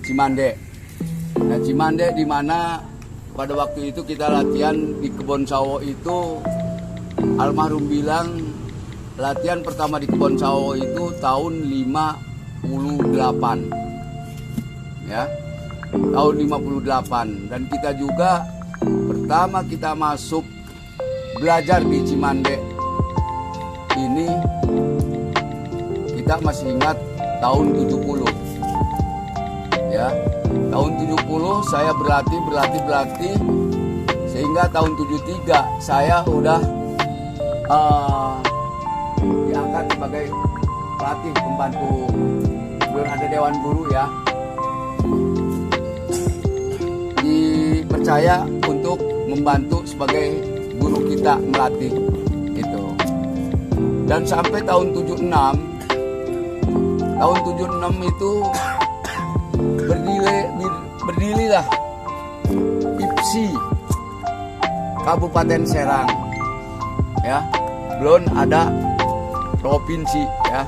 Cimande. Nah, Cimande di mana pada waktu itu kita latihan di Kebon Sawo itu, almarhum bilang latihan pertama di Kebon Sawo itu tahun 58. Ya. Tahun 58, dan kita juga pertama kita masuk belajar di Cimande ini, kita masih ingat tahun 70. Ya, tahun 70 saya berlatih sehingga tahun 73 saya udah diangkat sebagai pelatih pembantu. Belum ada dewan guru ya. Dipercaya untuk membantu sebagai guru kita melatih gitu. Dan sampai tahun 76 itu berdirilah IPSI Kabupaten Serang ya, belum ada provinsi ya.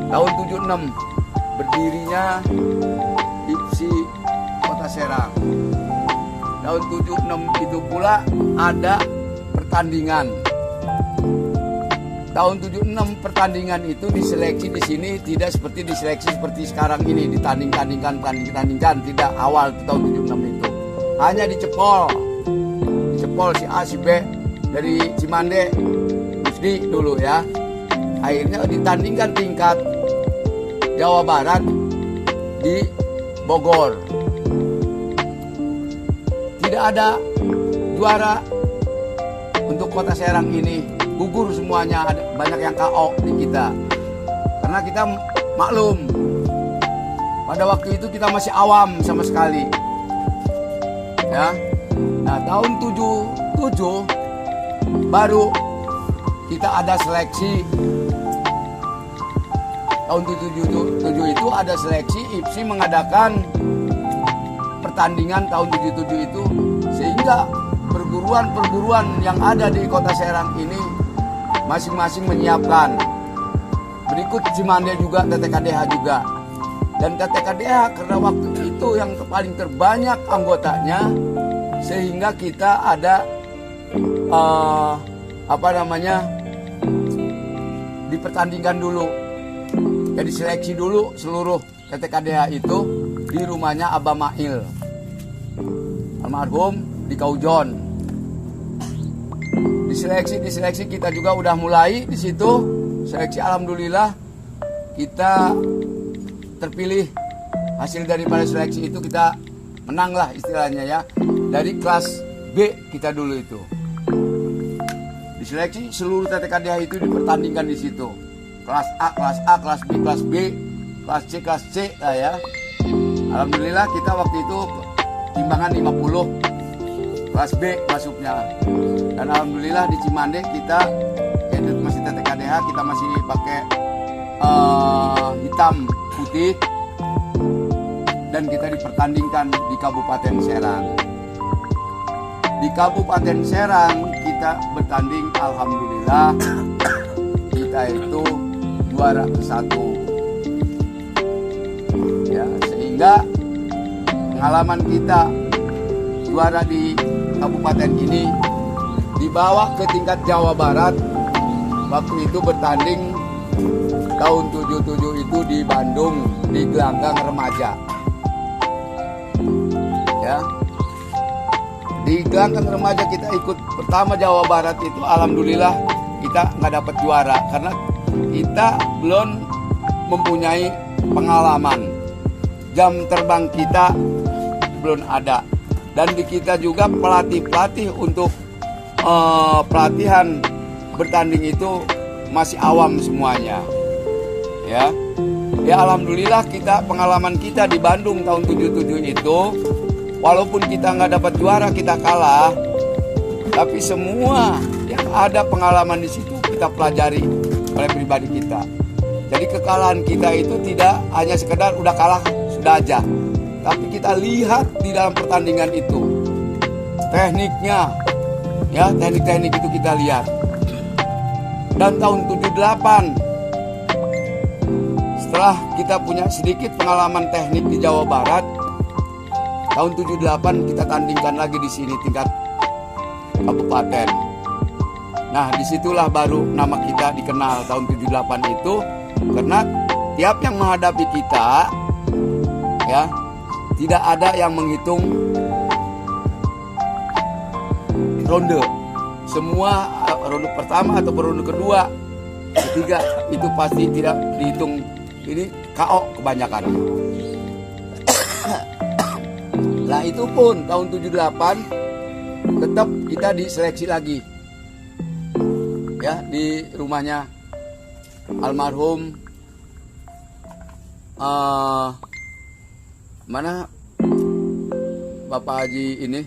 Tahun 76 berdirinya IPSI Kota Serang. Tahun 76 itu pula ada pertandingan. Tahun 76 pertandingan itu diseleksi di sini tidak seperti diseleksi seperti sekarang ini, ditandingkan, tidak. Awal tahun 76 itu hanya dicepol si A si B dari Cimande Musdi dulu ya. Akhirnya ditandingkan tingkat Jawa Barat di Bogor. Tidak ada juara untuk Kota Serang ini, gugur semuanya. Ada banyak yang KO di kita karena kita maklum pada waktu itu kita masih awam sama sekali ya. Nah, tahun 77 baru kita ada seleksi. Tahun 77 itu ada seleksi, IPSI mengadakan pertandingan tahun 77 itu, sehingga perguruan yang ada di Kota Serang ini masing-masing menyiapkan. Berikut Cimande juga, TTKDH juga. Dan TTKDH karena waktu itu yang paling terbanyak anggotanya, sehingga kita ada dipertandingkan dulu. Jadi seleksi dulu seluruh TTKDH itu di rumahnya Abah Mail almarhum di Kaujon. Diseleksi kita juga udah mulai di situ seleksi. Alhamdulillah kita terpilih. Hasil daripada seleksi itu kita menang lah istilahnya ya. Dari kelas B kita dulu itu diseleksi, seluruh TTKDH itu dipertandingkan di situ. Kelas A, kelas B, kelas C lah ya. Alhamdulillah kita waktu itu timbangan 50, kelas B masuknya. Dan alhamdulillah di Cimande kita, yaitu masih TTKDH, kita masih pakai hitam putih, dan kita dipertandingkan di Kabupaten Serang. Di Kabupaten Serang kita bertanding, alhamdulillah kita itu juara ke-1 ya, sehingga pengalaman kita juara di kabupaten ini dibawa ke tingkat Jawa Barat. Waktu itu bertanding tahun 77 itu di Bandung, di gelanggang remaja ya. Di gelanggang remaja kita ikut pertama Jawa Barat itu, alhamdulillah kita nggak dapat juara karena kita belum mempunyai pengalaman. Jam terbang kita belum ada, dan di kita juga pelatih untuk pelatihan bertanding itu masih awam semuanya ya. Alhamdulillah kita, pengalaman kita di Bandung tahun 77 itu, walaupun kita nggak dapat juara, kita kalah, tapi semua yang ada pengalaman di situ kita pelajari oleh pribadi kita. Jadi kekalahan kita itu tidak hanya sekedar udah kalah sudah aja, tapi kita lihat di dalam pertandingan itu tekniknya ya, teknik itu kita lihat. Dan tahun 78 setelah kita punya sedikit pengalaman teknik di Jawa Barat, tahun 78 kita tandingkan lagi di sini tingkat kabupaten. Nah, disitulah baru nama kita dikenal tahun 78 itu, karena tiap yang menghadapi kita, ya, tidak ada yang menghitung ronde. Semua ronde pertama atau ronde kedua, ketiga itu pasti tidak dihitung. Ini KO kebanyakan. Nah, itu pun tahun 78 tetap kita diseleksi lagi. Ya, di rumahnya almarhum mana Bapak Haji ini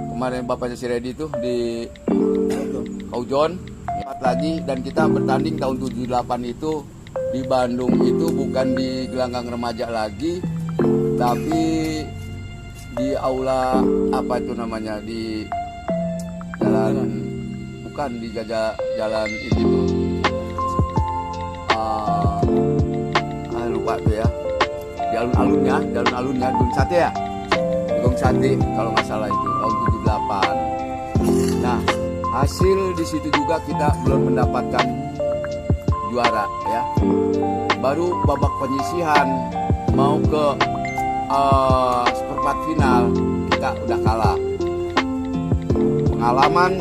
kemarin, bapaknya si Redi itu di Kaujon lagi, dan kita bertanding tahun 78 itu di Bandung. Itu bukan di gelanggang remaja lagi, tapi di aula apa itu namanya, di jalan, bukan di jalan itu tuh, lupa tuh ya, di alun-alunnya Gung Sate ya, Gung Sate kalau nggak salah, itu tahun 78. Nah, hasil di situ juga kita belum mendapatkan juara ya. Baru babak penyisihan mau ke seperempat final kita udah kalah. Pengalaman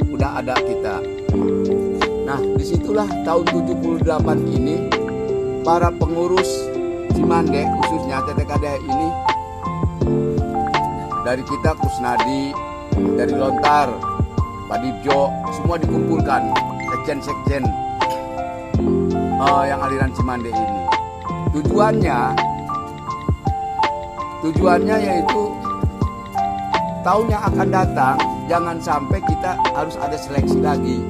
udah ada kita. Nah, disitulah tahun 78 ini para pengurus Cimande, khususnya TTKD ini, dari kita Kusnadi, dari Lontar, Pak Dibjo, semua dikumpulkan, sekjen-sekjen yang aliran Cimande ini. Tujuannya yaitu tahun yang akan datang jangan sampai kita harus ada seleksi lagi.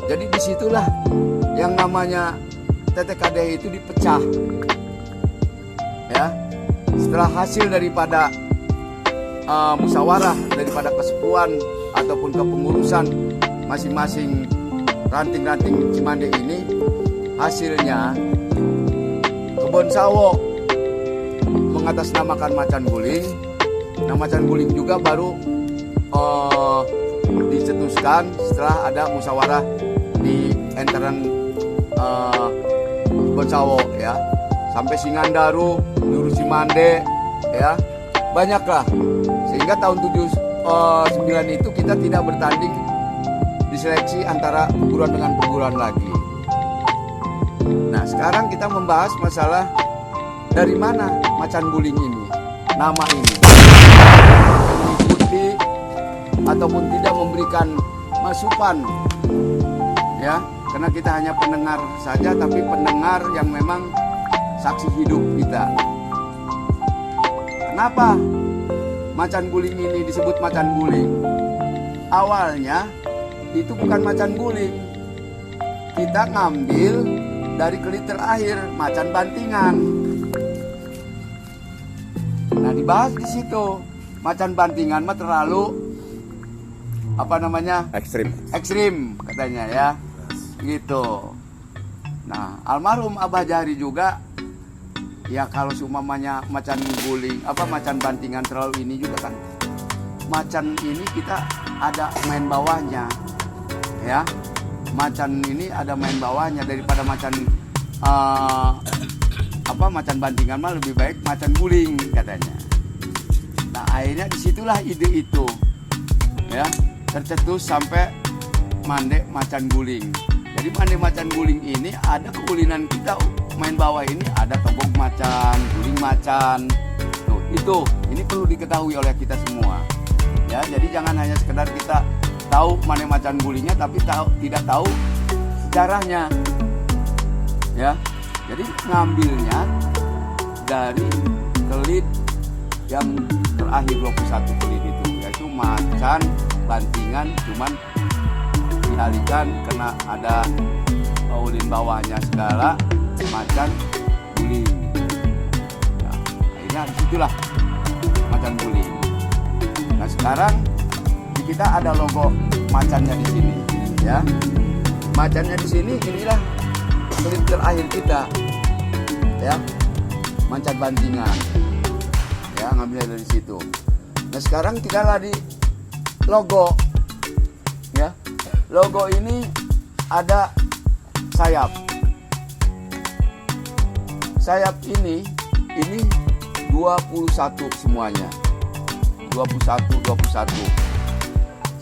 Jadi disitulah yang namanya TTKD itu dipecah. Ya, setelah hasil daripada musyawarah daripada kesepuan ataupun kepengurusan masing-masing ranting-ranting Cimande ini, hasilnya Kebon Sawo mengatasnamakan Macan Guling. Nah, Macan Guling juga baru dicetuskan setelah ada musyawarah di entaran Kebon Sawo ya, sampai Singandaru, Juru Cimande ya, banyaklah, sehingga tahun 79 itu kita tidak bertanding diseleksi antara perguruan dengan perguruan lagi. Nah, sekarang kita membahas masalah dari mana Macan Guling ini, nama ini, mengikuti ataupun tidak memberikan masukan ya, karena kita hanya pendengar saja, tapi pendengar yang memang saksi hidup kita. Kenapa Macan Guling ini disebut Macan Guling? Awalnya itu bukan Macan Guling, kita ngambil dari kelit terakhir Macan Bantingan. Nah, dibahas di situ, Macan Bantingan mah terlalu ekstrim katanya ya, gitu. Nah, almarhum Abah Jahri juga ya, kalau seumpamanya Macan Guling Macan Bantingan terlalu ini juga kan, Macan ini kita ada main bawahnya ya. Macan ini ada main bawahnya daripada Macan Macan Bantingan mah lebih baik Macan Guling katanya. Nah, akhirnya disitulah ide itu ya tercetus sampai Mande Macan Guling. Jadi Mande Macan Guling ini ada keulinan kita main bawah ini, ada togok macan, guling macan. Tuh, itu ini perlu diketahui oleh kita semua. Ya, jadi jangan hanya sekedar kita tahu mana Macan Gulingnya tapi tidak tahu sejarahnya. Ya. Jadi ngambilnya dari kelit yang terakhir 21 kelit itu, yaitu Macan Bantingan, cuman dialihkan kena ada ulin bawahnya segala Macan Guling. Nah, akhirnya disitulah Macan Guling. Nah, sekarang kita ada logo macannya di sini, ya. Macannya di sini, inilah klip terakhir kita, ya, mancat bantingan, ya, ngambil dari situ. Nah sekarang tinggal di logo, ya. Logo ini ada sayap. Sayap ini 21 semuanya. 21.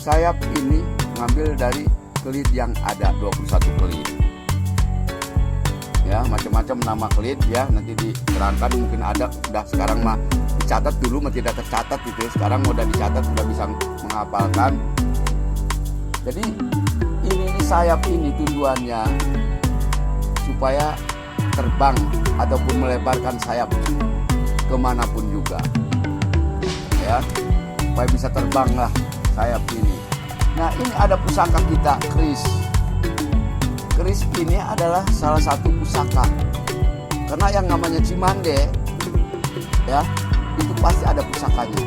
Sayap ini ngambil dari kelit yang ada 21 kelit. Ya, macam-macam nama kelit ya, nanti diterangkan mungkin ada, udah sekarang mah dicatat dulu mah tidak tercatat gitu ya. Sekarang udah dicatat, udah bisa menghafalkan. Jadi ini sayap ini tujuannya supaya terbang ataupun melebarkan sayap kemanapun juga, ya, supaya bisa terbang lah sayap ini. Nah ini ada pusaka kita, keris. Keris ini adalah salah satu pusaka, karena yang namanya Cimande, ya, itu pasti ada pusakanya.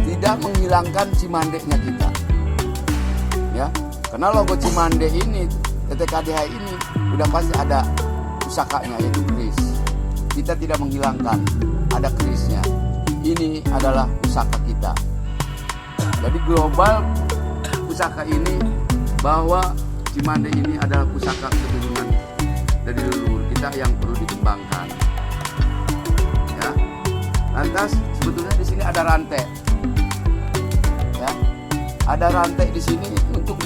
Tidak menghilangkan Cimandenya kita, ya, karena logo Cimande ini, TTKDH ini udah pasti ada pusakanya, yaitu keris. Kita tidak menghilangkan, ada kerisnya. Ini adalah pusaka kita. Jadi global pusaka ini bahwa Cimande ini adalah pusaka keturunan dari leluhur kita yang perlu dikembangkan. Ya. Lantas sebetulnya di sini ada rantai. Ya. Ada rantai di sini untuk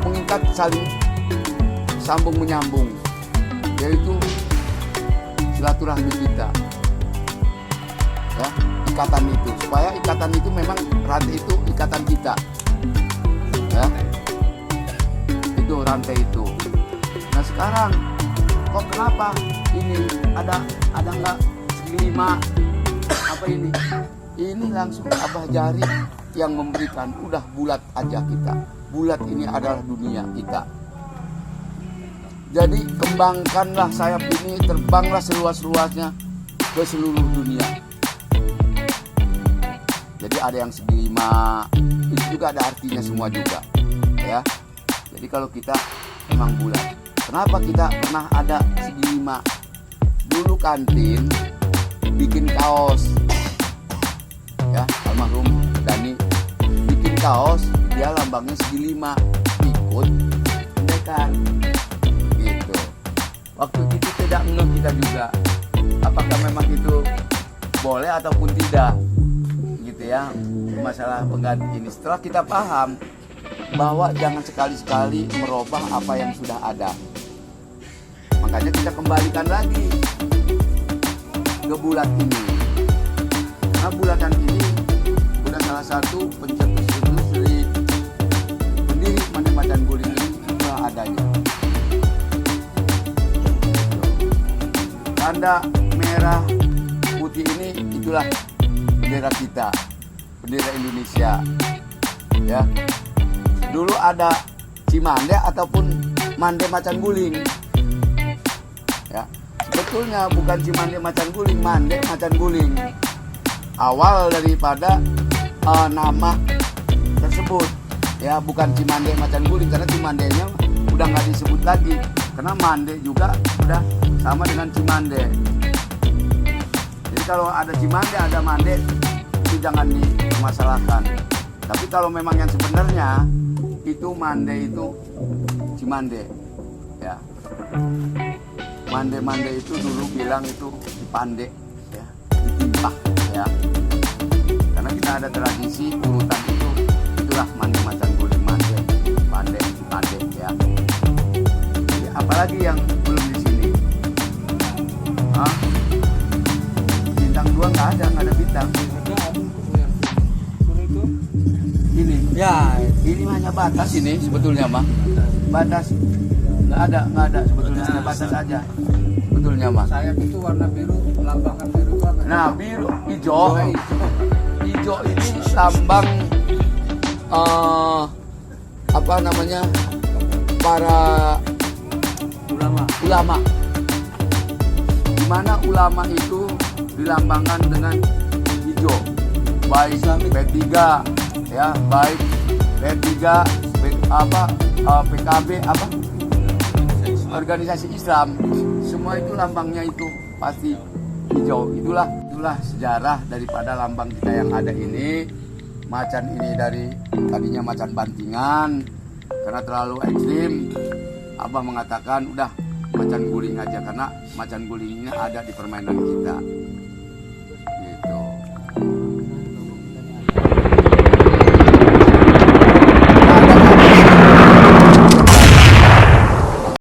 mengikat saling sambung menyambung, yaitu silaturahmi kita. Ya, ikatan itu, supaya ikatan itu memang rantai itu ikatan kita. Ya. Itu rantai itu. Nah sekarang kok kenapa ini ada nggak segi 5 apa ini? Ini langsung Abah Jari yang memberikan, udah bulat aja kita. Bulat ini adalah dunia kita. Jadi kembangkanlah sayap ini, terbanglah seluas-luasnya ke seluruh dunia. Jadi ada yang segi 5, itu juga ada artinya semua juga, ya. Jadi kalau kita memang bulat, kenapa kita pernah ada segi 5? Dulu kantin bikin kaos, ya, almarhum Dani bikin kaos, dia lambangnya segi 5, ikut pendekar gitu. Waktu itu tidak ngeh kita juga apakah memang itu boleh ataupun tidak gitu ya, masalah pengganti ini. Setelah kita paham bahwa jangan sekali-sekali merubah apa yang sudah ada, makanya kita kembalikan lagi ke bulat ini. Karena bulatan ini sudah salah satu pencetus dari pendiri Mande Macan Guling ini sudah adanya. Tanda merah putih ini itulah bendera kita, bendera Indonesia. Ya. Dulu ada Cimande ataupun Mande Macan Guling. Ya. Sebetulnya bukan Cimande Macan Guling, Mande Macan Guling. Awal daripada nama tersebut, ya, bukan Cimande Macan Guling, karena Cimandenya udah nggak disebut lagi, karena Mande juga udah sama dengan Cimande. Jadi kalau ada Cimande ada Mande itu jangan dimasalahkan. Tapi kalau memang yang sebenarnya itu Mande itu Cimande, ya. Mande itu dulu bilang itu dipande, ya, ditimpah, ya. Karena kita ada tradisi urutan itu, itulah Mande Macan Guling, Mande, ya. Jadi, apalagi yang belum di sini? Hah? Bintang 2 nggak ada bintang. Ini, ya, ini hanya batas ini sebetulnya mah. Batas. Nggak ada sebetulnya, hanya batas aja sebetulnya mah. Sayap itu warna biru, lambangkan biru itu apa? Nah, biru, hijau ini lambang apa namanya, para ulama. Dimana ulama itu dilambangkan dengan hijau, baik P3, ya, baik P3, PKB apa? organisasi Islam, semua itu lambangnya itu pasti hijau. Itulah sejarah daripada lambang kita yang ada ini. Macan ini dari tadinya macan bantingan, karena terlalu ekstrim, Abah mengatakan udah macan guling aja, karena macan guling ini ada di permainan kita.